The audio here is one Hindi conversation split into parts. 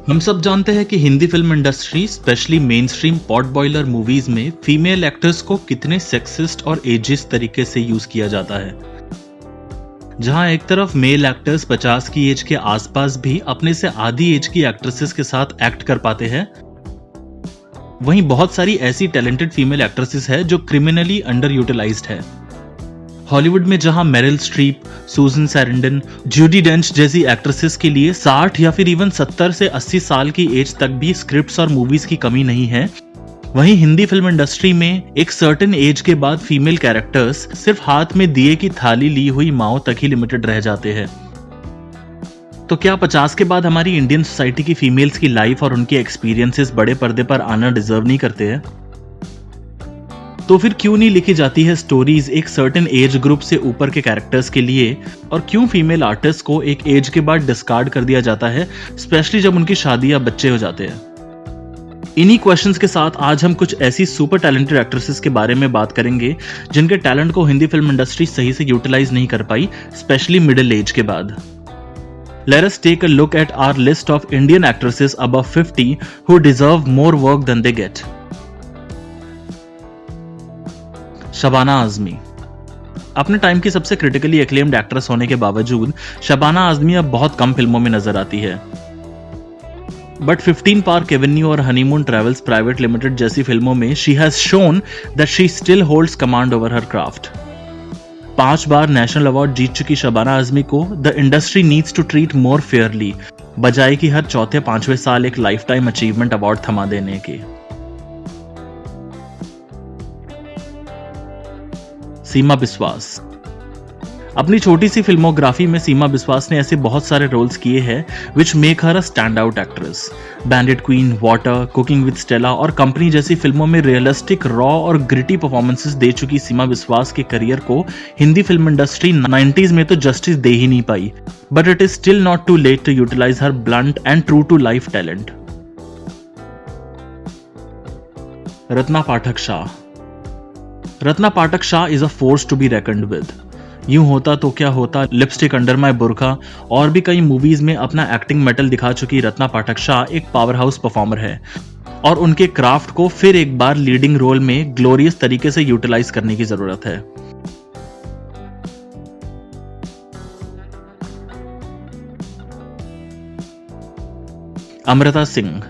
हम सब जानते हैं कि Hindi film industry specially main stream pot boiler movies में फीमेल एक्टर्स को कितने सेक्सिस्ट और एजिस्ट तरीके से यूज किया जाता है। जहां एक तरफ मेल एक्टर्स 50 की एज के आसपास भी अपने से आधी एज की एक्ट्रेसेस के साथ एक्ट कर पाते हैं, वहीं बहुत सारी ऐसी टैलेंटेड फीमेल एक्ट्रेसेस है जो क्रिमिनली अंडर यूटिलाइज्ड है। हॉलीवुड में जहां मेरिल स्ट्रीप, सूजन सैरेंडन, जूडी डेंच जैसी एक्ट्रेसेस के लिए 60 या फिर इवन 70 से 80 साल की एज तक भी स्क्रिप्ट्स और मूवीज की कमी नहीं है, वहीं हिंदी फिल्म इंडस्ट्री में एक सर्टेन एज के बाद फीमेल कैरेक्टर्स सिर्फ हाथ में दिए की थाली ली हुई माओ तक ही लिमिटेड रह जाते हैं। तो क्या 50 के बाद हमारी इंडियन सोसाइटी की फीमेल्स की लाइफ और उनके एक्सपीरियंसेस बड़े पर्दे पर आना डिजर्व नहीं करते हैं? तो फिर क्यों नहीं लिखी जाती है स्टोरीज एक सर्टेन एज ग्रुप से ऊपर के कैरेक्टर्स के लिए, और क्यों फीमेल आर्टिस्ट को एक एज के बाद डिस्कार्ड कर दिया जाता है, स्पेशली जब उनकी शादी या बच्चे हो जाते हैं? इन्हीं क्वेश्चंस के साथ आज हम कुछ ऐसी सुपर टैलेंटेड एक्ट्रेसेस के बारे में बात करेंगे जिनके टैलेंट को हिंदी फिल्म इंडस्ट्री सही से यूटिलाइज नहीं कर पाई, स्पेशली मिडिल एज के बाद। Let us take a look at our list of Indian actresses above 50 who deserve more work than they get. Shabana Azmi. अपने टाइम की सबसे क्रिटिकली एक्लेम्ड एक्ट्रेस होने के बावजूद शबाना आजमी अब बहुत कम फिल्मों में नजर आती है, बट 15 पार्क एवेन्यू और हनीमून ट्रेवल्स प्राइवेट लिमिटेड जैसी फिल्मों में she has shown that she still holds command over her craft. 5 बार नेशनल अवार्ड जीत चुकी शबाना आजमी को the industry needs to treat more fairly, बजाय कि हर चौथे 5वें साल एक लाइफ टाइम अचीवमेंट अवार्ड थमा देने के। सीमा बिस्वास। अपनी छोटी सी फिल्मोग्राफी में सीमा बिस्वास ने ऐसे बहुत सारे रोल्स किए हैं which make her a stand out actress. Bandit queen, water, cooking with Stella और कंपनी जैसी फिल्मों में रियलिस्टिक, रॉ और ग्रिटी परफॉर्मेंसेस दे चुकी सीमा बिस्वास के करियर को हिंदी फिल्म इंडस्ट्री 90s में तो जस्टिस दे ही नहीं पाई, but it is still not too late to utilize her blunt and true to life talent. Ratna Pathak Shah. Ratna Pathak Shah is a force to be reckoned with. यूं होता तो क्या होता, लिपस्टिक अंडर माय बुरखा और भी कई मूवीज में अपना एक्टिंग मेटल दिखा चुकी रत्ना पाठक शाह एक पावर हाउस परफॉर्मर है, और उनके क्राफ्ट को फिर एक बार लीडिंग रोल में ग्लोरियस तरीके से यूटिलाइज करने की जरूरत है। अमृता सिंह।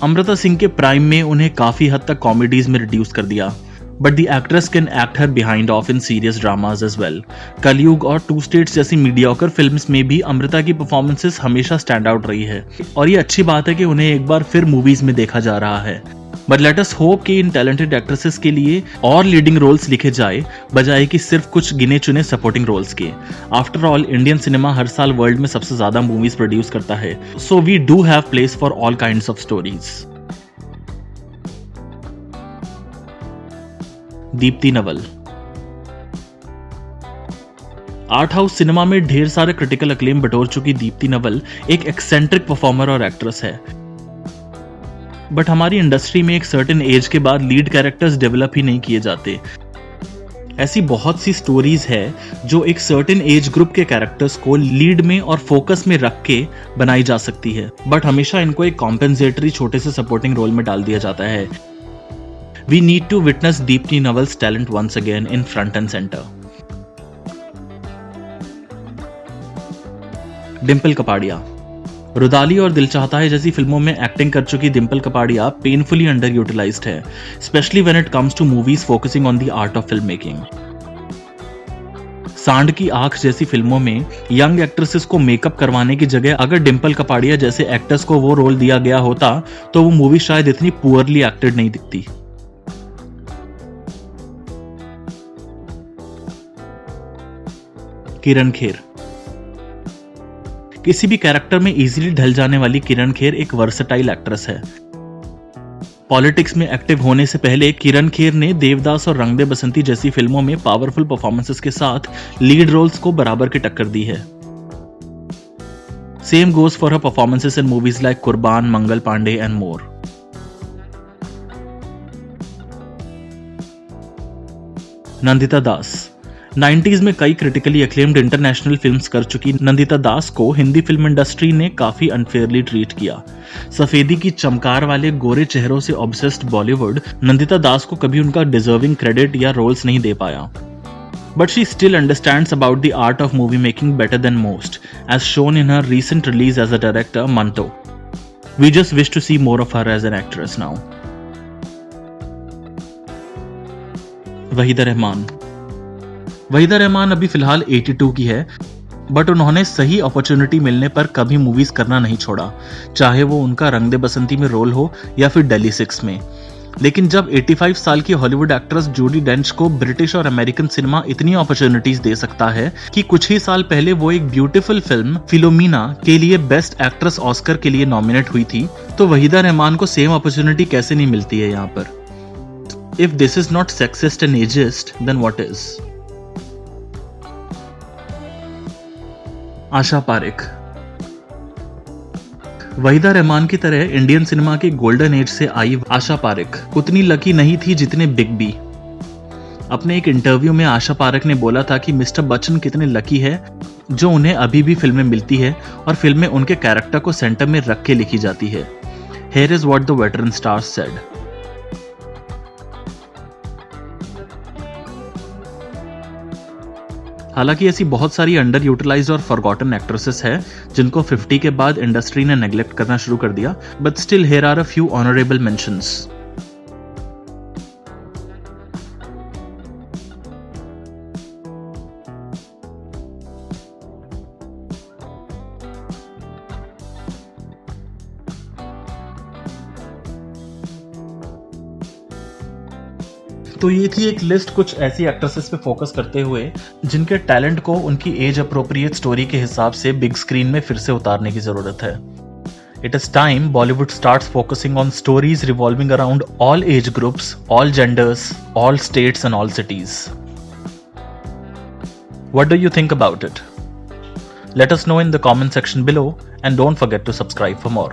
अमृता सिंह के प्राइम में उन्हें काफी हद तक कॉमेडीज में रिड्यूस कर दिया, but the actress can act her behind off in serious dramas as well. कलयुग और टू स्टेट्स जैसी मीडियोकर फिल्म्स में भी अमृता की परफॉर्मेंसेस हमेशा स्टैंड आउट रही है, और ये अच्छी बात है कि उन्हें एक बार फिर मूवीज में देखा जा रहा है। बट लेट अस होप कि इन टैलेंटेड एक्ट्रेसेस के लिए और लीडिंग रोल्स लिखे जाए, बजाय कि सिर्फ कुछ गिने चुने सपोर्टिंग रोल्स के। आफ्टर ऑल इंडियन सिनेमा हर साल वर्ल्ड में सबसे ज्यादा मूवीज प्रोड्यूस करता है, so we do have place for all kinds of stories. Deepti Naval. Art house cinema में ढेर सारे क्रिटिकल अक्लेम बटोर चुकी दीप्ति नवल एक एक्सेंट्रिक परफॉर्मर और एक्ट्रेस है, बट हमारी इंडस्ट्री में एक सर्टेन एज के बाद लीड कैरेक्टर्स डेवलप ही नहीं किए जाते। ऐसी बहुत सी स्टोरीज है जो एक सर्टेन एज ग्रुप के कैरेक्टर्स को लीड में और फोकस में रख के बनाई जा सकती है, बट हमेशा इनको एक कॉम्पेंसेटरी छोटे से सपोर्टिंग रोल में डाल दिया जाता है। We need to witness Deepti Naval's talent once again in front and center. Dimple Kapadia. Rudali और दिल चाहता है जैसी फिल्मों में एक्टिंग कर चुकी Dimple Kapadia painfully underutilized है, especially when it comes to movies focusing on the art of film making. Saand ki आंख जैसी फिल्मों में यंग एक्ट्रेसेस को मेकअप करवाने की जगह अगर डिम्पल कपाड़िया जैसे एक्टर्स को वो रोल दिया गया होता तो वो मूवी शायद इतनी पुअरली एक्टेड नहीं दिखती। किरण खेर। किसी भी कैरेक्टर में इजीली ढल जाने वाली किरण खेर एक वर्सेटाइल एक्ट्रेस है। पॉलिटिक्स में एक्टिव होने से पहले किरण खेर ने देवदास और रंग दे बसंती जैसी फिल्मों में पावरफुल परफॉर्मेंसेस के साथ लीड रोल्स को बराबर की टक्कर दी है। Same goes for her performances in movies like Qurbaan, Mangal Pandey and more. Nandita Das. 90s में कई क्रिटिकली अक्लेम्ड इंटरनेशनल फिल्म्स कर चुकी नंदिता दास को हिंदी फिल्म इंडस्ट्री ने काफी अनफेयरली ट्रीट किया। सफेदी की चमकार वाले गोरे चेहरों से ऑब्सेस्ड बॉलीवुड नंदिता दास को कभी उनका डिजर्विंग क्रेडिट या रोल्स नहीं दे पाया। But she still understands about the art of movie making better than most, as shown in her recent release as a director, Manto. We just wish to see more of her as an actress now. Waheeda Rehman. Waheeda Rehman अभी फिलहाल 82 की है, बट उन्होंने सही अपॉर्चुनिटी मिलने पर कभी मूवीज करना नहीं छोड़ा, चाहे वो उनका रंग दे बसंती में रोल हो या फिर डेली 6 में। लेकिन जब 85 साल की हॉलीवुड एक्ट्रेस जूडी डेंच को ब्रिटिश और अमेरिकन सिनेमा इतनी अपॉर्चुनिटीज दे सकता है कि कुछ ही साल पहले वो एक ब्यूटीफुल फिल्म फिलोमिना के लिए बेस्ट एक्ट्रेस ऑस्कर के लिए नॉमिनेट हुई थी, तो वहीदा रहमान को सेम अपॉर्चुनिटी कैसे नहीं मिलती है यहाँ पर। If this is not sexist and ageist, then what is. Asha Parekh. Waheeda Rehman की तरह इंडियन सिनेमा के गोल्डन एज से आई आशा पारेख उतनी लकी नहीं थी जितने बिग बी। अपने एक इंटरव्यू में आशा पारेख ने बोला था कि मिस्टर बच्चन कितने लकी है जो उन्हें अभी भी फिल्में मिलती है और फिल्में उनके कैरेक्टर को सेंटर में रख के लिखी जाती है। Here is what the veteran stars said. हालांकि ऐसी बहुत सारी अंडर यूटिलाइज्ड और फॉरगॉटन एक्ट्रेसेस हैं जिनको 50 के बाद इंडस्ट्री ने नेग्लेक्ट करना शुरू कर दिया, but still here are a few honourable mentions. तो ये थी एक लिस्ट कुछ ऐसी एक्ट्रेसेस पे फोकस करते हुए जिनके टैलेंट को उनकी एज अप्रोप्रिएट स्टोरी के हिसाब से बिग स्क्रीन में फिर से उतारने की जरूरत है। It is time Bollywood starts focusing on stories revolving around all age groups, all genders, all states and all cities. What do you think about it? Let us know in the comment section below and don't forget to subscribe for more.